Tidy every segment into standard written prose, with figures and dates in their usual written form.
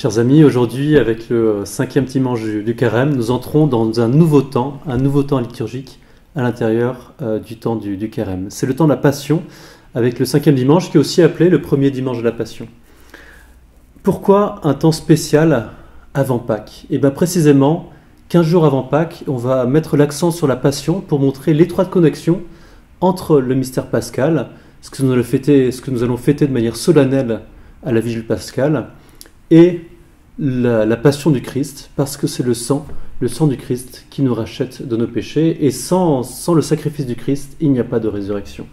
Chers amis, aujourd'hui, avec le cinquième dimanche du Carême, nous entrons dans un nouveau temps liturgique à l'intérieur du temps du Carême. C'est le temps de la Passion, avec le cinquième dimanche, qui est aussi appelé le premier dimanche de la Passion. Pourquoi un temps spécial avant Pâques? Et bien précisément, 15 jours avant Pâques, on va mettre l'accent sur la Passion pour montrer l'étroite connexion entre le mystère pascal, ce que nous allons fêter de manière solennelle à la Vigile pascale, et la passion du Christ, parce que c'est le sang du Christ qui nous rachète de nos péchés, et sans le sacrifice du Christ, il n'y a pas de résurrection.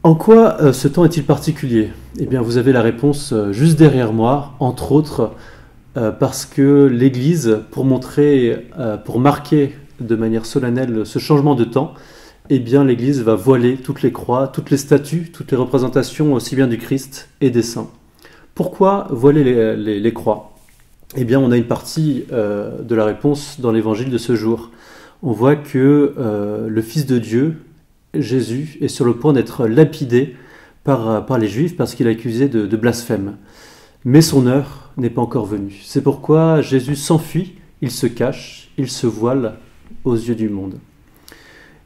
En quoi ce temps est-il particulier? Eh bien, vous avez la réponse juste derrière moi, entre autres, parce que l'Église, pour marquer de manière solennelle ce changement de temps, eh bien, l'Église va voiler toutes les croix, toutes les statues, toutes les représentations aussi bien du Christ et des saints. Pourquoi voiler les croix? Eh bien, on a une partie de la réponse dans l'évangile de ce jour. On voit que le Fils de Dieu, Jésus, est sur le point d'être lapidé par les Juifs parce qu'il est accusé de blasphème. Mais son heure n'est pas encore venue. C'est pourquoi Jésus s'enfuit, il se cache, il se voile aux yeux du monde.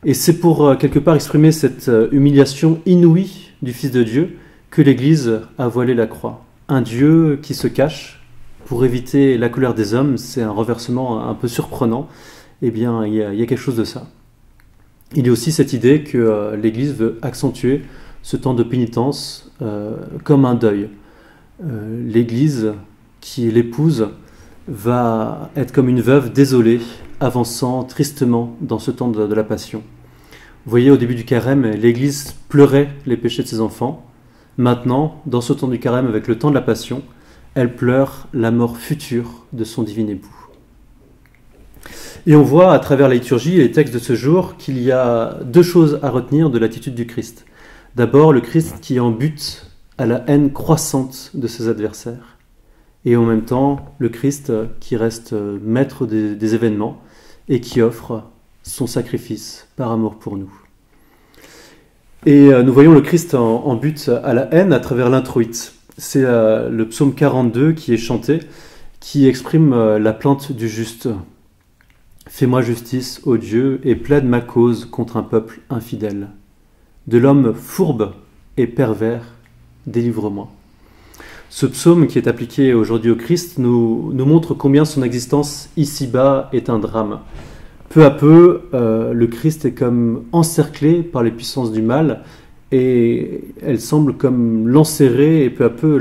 Et c'est pour quelque part exprimer cette humiliation inouïe du Fils de Dieu que l'Église a voilé la croix. Un Dieu qui se cache pour éviter la colère des hommes, c'est un renversement un peu surprenant. Eh bien, il y a quelque chose de ça. Il y a aussi cette idée que l'Église veut accentuer ce temps de pénitence comme un deuil. L'Église, qui est l'épouse, va être comme une veuve désolée, avançant tristement dans ce temps de la Passion. Vous voyez, au début du Carême, l'Église pleurait les péchés de ses enfants. Maintenant, dans ce temps du Carême, avec le temps de la Passion, elle pleure la mort future de son divin époux. Et on voit à travers la liturgie et les textes de ce jour qu'il y a deux choses à retenir de l'attitude du Christ. D'abord, le Christ qui en bute à la haine croissante de ses adversaires. Et en même temps, le Christ qui reste maître des événements et qui offre son sacrifice par amour pour nous. Et nous voyons le Christ en but à la haine à travers l'introïte. C'est le psaume 42 qui est chanté, qui exprime la plainte du juste. « Fais-moi justice, ô Dieu, et plaide ma cause contre un peuple infidèle. De l'homme fourbe et pervers, délivre-moi. » Ce psaume qui est appliqué aujourd'hui au Christ nous montre combien son existence ici-bas est un drame. Peu à peu, le Christ est comme encerclé par les puissances du mal et elle semble comme l'enserrer et peu à peu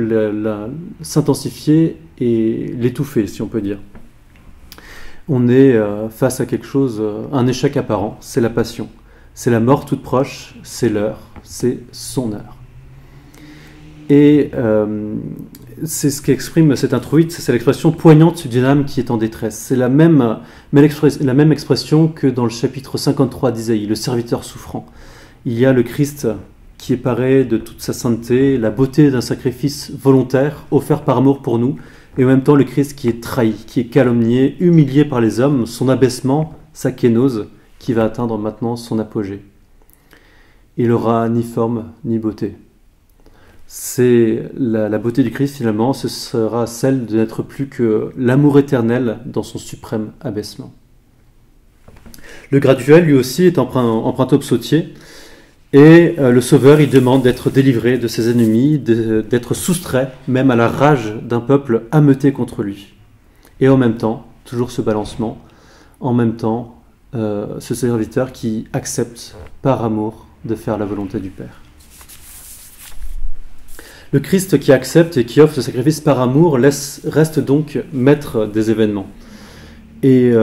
s'intensifier et l'étouffer, si on peut dire. On est face à quelque chose, un échec apparent, c'est la passion. C'est la mort toute proche, c'est l'heure, c'est son heure. Et c'est ce qu'exprime cet introïte, c'est l'expression poignante d'une âme qui est en détresse. C'est la même expression que dans le chapitre 53 d'Isaïe, le serviteur souffrant. Il y a le Christ qui est paré de toute sa sainteté, la beauté d'un sacrifice volontaire offert par amour pour nous, et en même temps le Christ qui est trahi, qui est calomnié, humilié par les hommes, son abaissement, sa kénose, qui va atteindre maintenant son apogée. Il n'aura ni forme ni beauté. C'est la beauté du Christ, finalement, ce sera celle de n'être plus que l'amour éternel dans son suprême abaissement. Le graduel, lui aussi, est emprunté au psautier, et le Sauveur, il demande d'être délivré de ses ennemis, d'être soustrait même à la rage d'un peuple ameuté contre lui. Et en même temps, toujours ce balancement, en même temps, ce serviteur qui accepte par amour de faire la volonté du Père. Le Christ qui accepte et qui offre ce sacrifice par amour reste donc maître des événements. Et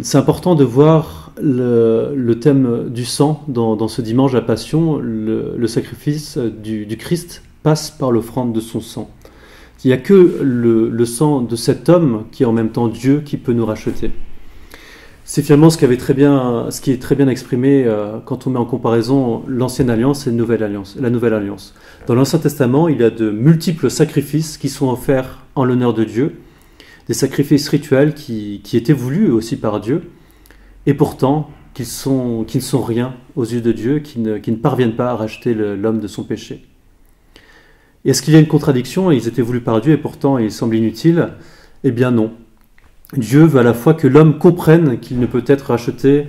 c'est important de voir le thème du sang dans ce dimanche de la Passion. Le sacrifice du Christ passe par l'offrande de son sang. Il n'y a que le sang de cet homme qui est en même temps Dieu qui peut nous racheter. C'est finalement ce qui est très bien exprimé quand on met en comparaison l'Ancienne Alliance et la Nouvelle Alliance. Dans l'Ancien Testament, il y a de multiples sacrifices qui sont offerts en l'honneur de Dieu, des sacrifices rituels qui étaient voulus aussi par Dieu, et pourtant qui ne sont rien aux yeux de Dieu, qui ne parviennent pas à racheter l'homme de son péché. Est-ce qu'il y a une contradiction? Ils étaient voulus par Dieu et pourtant ils semblent inutiles. Eh bien non. Dieu veut à la fois que l'homme comprenne qu'il ne peut être racheté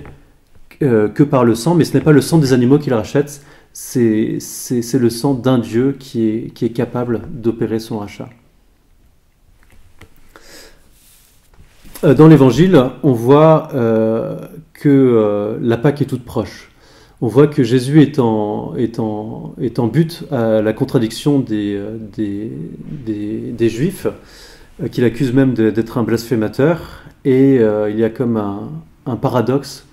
que par le sang, mais ce n'est pas le sang des animaux qu'il rachète, c'est le sang d'un Dieu qui est capable d'opérer son rachat. Dans l'Évangile, on voit que la Pâque est toute proche. On voit que Jésus est en but à la contradiction des Juifs, qu'il accuse même d'être un blasphémateur. Et il y a comme un paradoxe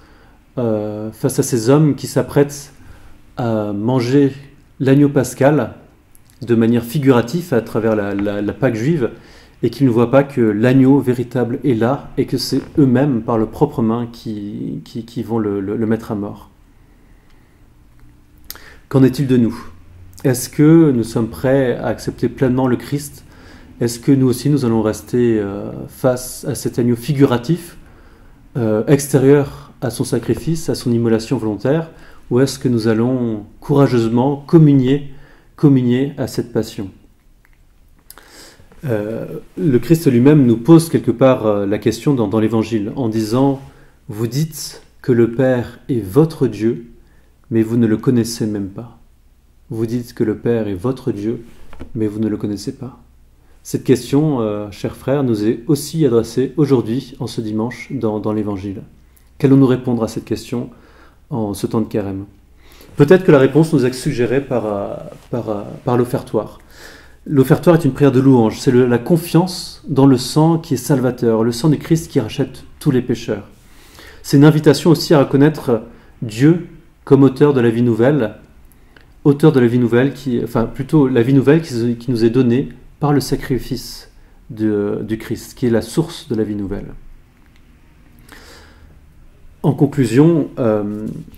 face à ces hommes qui s'apprêtent à manger l'agneau pascal de manière figurative à travers la Pâque juive, et qu'ils ne voient pas que l'agneau véritable est là, et que c'est eux-mêmes, par leurs propres mains, qui vont le mettre à mort. Qu'en est-il de nous? Est-ce que nous sommes prêts à accepter pleinement le Christ? Est-ce que nous aussi nous allons rester face à cet agneau figuratif, extérieur à son sacrifice, à son immolation volontaire, ou est-ce que nous allons courageusement communier à cette passion? Le Christ lui-même nous pose quelque part la question dans l'Évangile en disant « Vous dites que le Père est votre Dieu, mais vous ne le connaissez même pas. Vous dites que le Père est votre Dieu, mais vous ne le connaissez pas. » Cette question, chers frères, nous est aussi adressée aujourd'hui, en ce dimanche, dans l'Évangile. Qu'allons-nous répondre à cette question en ce temps de carême? Peut-être que la réponse nous est suggérée par l'offertoire. L'offertoire est une prière de louange, c'est la confiance dans le sang qui est salvateur, le sang du Christ qui rachète tous les pécheurs. C'est une invitation aussi à reconnaître Dieu comme auteur de la vie nouvelle, plutôt la vie nouvelle qui nous est donnée par le sacrifice du Christ, qui est la source de la vie nouvelle. En conclusion,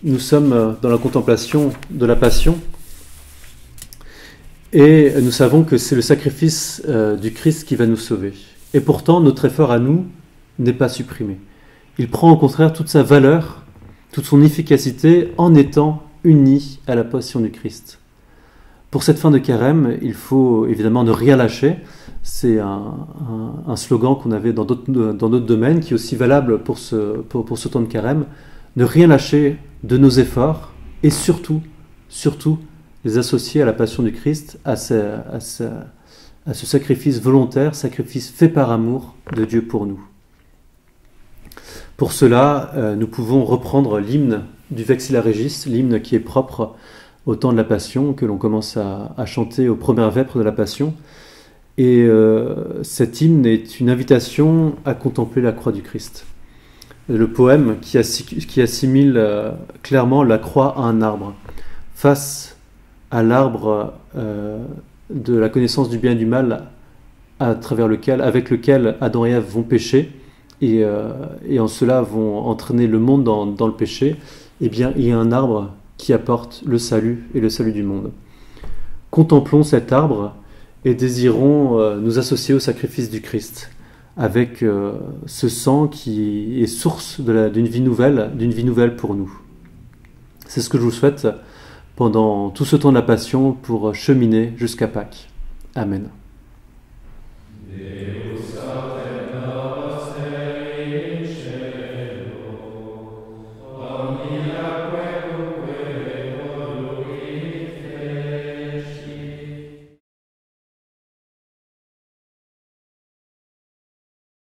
nous sommes dans la contemplation de la Passion, et nous savons que c'est le sacrifice du Christ qui va nous sauver. Et pourtant, notre effort à nous n'est pas supprimé. Il prend au contraire toute sa valeur, toute son efficacité en étant uni à la passion du Christ. Pour cette fin de carême, il faut évidemment ne rien lâcher. C'est un slogan qu'on avait dans d'autres domaines, qui est aussi valable pour ce temps de carême. Ne rien lâcher de nos efforts et surtout les associer à la passion du Christ, à ce sacrifice volontaire, sacrifice fait par amour de Dieu pour nous. Pour cela, nous pouvons reprendre l'hymne du Vexilla Regis, l'hymne qui est propre au temps de la Passion, que l'on commence à chanter aux premières vêpres de la Passion. Et cet hymne est une invitation à contempler la croix du Christ. Le poème qui assimile clairement la croix à un arbre. Face à l'arbre de la connaissance du bien et du mal avec lequel Adam et Ève vont pécher et en cela vont entraîner le monde dans le péché, eh bien il y a un arbre qui apporte le salut et le salut du monde. Contemplons cet arbre et désirons nous associer au sacrifice du Christ avec ce sang qui est source d'une vie nouvelle pour nous. C'est ce que je vous souhaite pendant tout ce temps de la Passion pour cheminer jusqu'à Pâques. Amen.